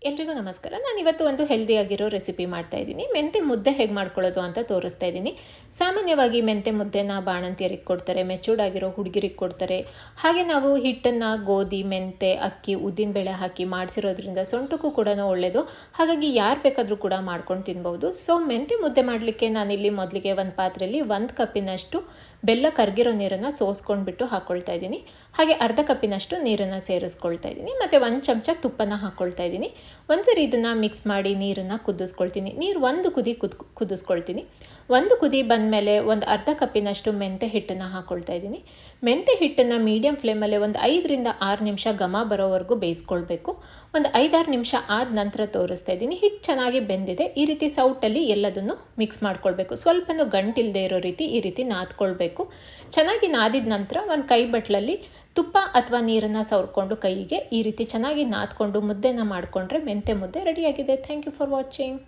ಎಲ್ರಿಗೂ ನಮಸ್ಕಾರ. ನಾನಿವತ್ತು ಒಂದು ಹೆಲ್ದಿಯಾಗಿರೋ ರೆಸಿಪಿ ಮಾಡ್ತಾ ಇದ್ದೀನಿ. ಮೆಂತೆ ಮುದ್ದೆ ಹೇಗೆ ಮಾಡ್ಕೊಳ್ಳೋದು ಅಂತ ತೋರಿಸ್ತಾ ಇದ್ದೀನಿ. ಸಾಮಾನ್ಯವಾಗಿ ಮೆಂತೆ ಮುದ್ದೆನ ಬಾಣಂತಿಯರಿಗೆ ಕೊಡ್ತಾರೆ, ಮೆಚೂರ್ಡ್ ಆಗಿರೋ ಹುಡುಗಿರಿಗೆ ಕೊಡ್ತಾರೆ. ಹಾಗೆ ನಾವು ಹಿಟ್ಟನ್ನು ಗೋಧಿ, ಮೆಂತೆ, ಅಕ್ಕಿ, ಉದ್ದಿನಬೇಳೆ ಹಾಕಿ ಮಾಡಿಸಿರೋದ್ರಿಂದ ಸೊಂಟಕ್ಕೂ ಕೂಡ ಒಳ್ಳೆಯದು. ಹಾಗಾಗಿ ಯಾರು ಬೇಕಾದರೂ ಕೂಡ ಮಾಡ್ಕೊಂಡು ತಿನ್ಬೋದು. ಸೊ ಮೆಂತೆ ಮುದ್ದೆ ಮಾಡಲಿಕ್ಕೆ ನಾನಿಲ್ಲಿ ಮೊದಲಿಗೆ ಒಂದು ಪಾತ್ರೆಯಲ್ಲಿ 1 ಕಪ್ಪಿನಷ್ಟು ಬೆಲ್ಲ ಕರಗಿರೋ ನೀರನ್ನು ಸೋಸ್ಕೊಂಡ್ಬಿಟ್ಟು ಹಾಕ್ಕೊಳ್ತಾ ಇದ್ದೀನಿ. ಹಾಗೆ ಅರ್ಧ ಕಪ್ಪಿನಷ್ಟು ನೀರನ್ನು ಸೇರಿಸ್ಕೊಳ್ತಾ ಇದ್ದೀನಿ. ಮತ್ತು 1 ಚಮಚ ತುಪ್ಪನ ಹಾಕ್ಕೊಳ್ತಾ ಇದ್ದೀನಿ. ಒಂದ್ಸರಿ ಇದನ್ನು ಮಿಕ್ಸ್ ಮಾಡಿ ನೀರನ್ನು ಕುದಿಸ್ಕೊಳ್ತೀನಿ. ನೀರು 1 ಕುದಿ ಕುದಿಸ್ಕೊಳ್ತೀನಿ. 1 ಕುದಿ ಬಂದಮೇಲೆ ಒಂದು ಅರ್ಧ ಕಪ್ಪಿನಷ್ಟು ಮೆಂತೆ ಹಿಟ್ಟನ್ನು ಹಾಕ್ಕೊಳ್ತಾ ಇದ್ದೀನಿ. ಮೆಂತೆ ಹಿಟ್ಟನ್ನು ಮೀಡಿಯಮ್ ಫ್ಲೇಮಲ್ಲಿ ಒಂದು 5ರಿಂದ 6 ನಿಮಿಷ ಘಮ ಬರೋವರೆಗೂ ಬೇಯಿಸ್ಕೊಳ್ಬೇಕು. ಒಂದು 5-6 ನಿಮಿಷ ಆದ ನಂತರ ತೋರಿಸ್ತಾ ಇದ್ದೀನಿ. ಹಿಟ್ಟು ಚೆನ್ನಾಗಿ ಬೆಂದಿದೆ. ಈ ರೀತಿ ಸೌಟಲ್ಲಿ ಎಲ್ಲದನ್ನು ಮಿಕ್ಸ್ ಮಾಡ್ಕೊಳ್ಬೇಕು. ಸ್ವಲ್ಪನೂ ಗಂಟಿಲ್ಲದೆ ಇರೋ ರೀತಿ ಈ ರೀತಿ ನಾದ್ಕೊಳ್ಬೇಕು. ಚೆನ್ನಾಗಿ ನಾದಿದ ನಂತರ ಒಂದು ಕೈ ಬಟ್ಲಲ್ಲಿ ತುಪ್ಪ ಅಥವಾ ನೀರನ್ನು ಸವರ್ಕೊಂಡು ಕೈಗೆ ಈ ರೀತಿ ಚೆನ್ನಾಗಿ ನಾದ್ಕೊಂಡು ಮುದ್ದೆನ ಮಾಡಿಕೊಂಡ್ರೆ ಮೆಂತೆ ಮುದ್ದೆ ರೆಡಿಯಾಗಿದೆ. Thank you for watching.